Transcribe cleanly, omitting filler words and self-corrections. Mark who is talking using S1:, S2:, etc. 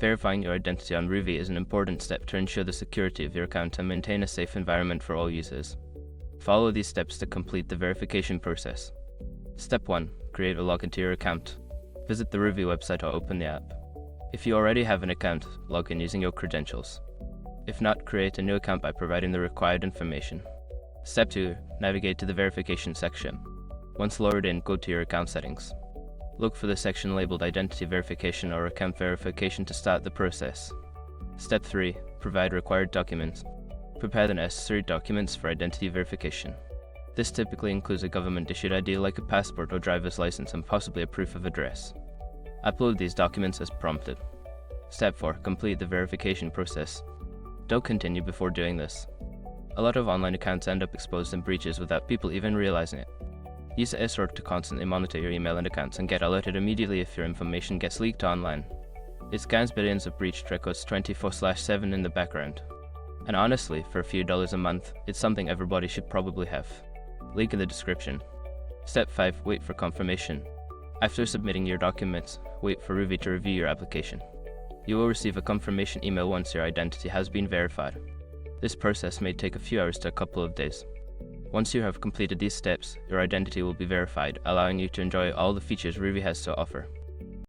S1: Verifying your identity on Rouvy is an important step to ensure the security of your account and maintain a safe environment for all users. Follow these steps to complete the verification process. Step 1. Create a login to your account. Visit the Rouvy website or open the app. If you already have an account, log in using your credentials. If not, create a new account by providing the required information. Step 2. Navigate to the verification section. Once logged in, go to your account settings. Look for the section labeled Identity Verification or Account Verification to start the process. Step 3. Provide required documents. Prepare the necessary documents for identity verification. This typically includes a government-issued ID like a passport or driver's license and possibly a proof of address. Upload these documents as prompted. Step 4. Complete the verification process. Don't continue before doing this. A lot of online accounts end up exposed in breaches without people even realizing it. Use SROC to constantly monitor your email and accounts and get alerted immediately if your information gets leaked online. It scans billions of breached records 24/7 in the background. And honestly, for a few dollars a month, it's something everybody should probably have. Link in the description. Step 5. Wait for confirmation. After submitting your documents, wait for Rouvy to review your application. You will receive a confirmation email once your identity has been verified. This process may take a few hours to a couple of days. Once you have completed these steps, your identity will be verified, allowing you to enjoy all the features Rouvy has to offer.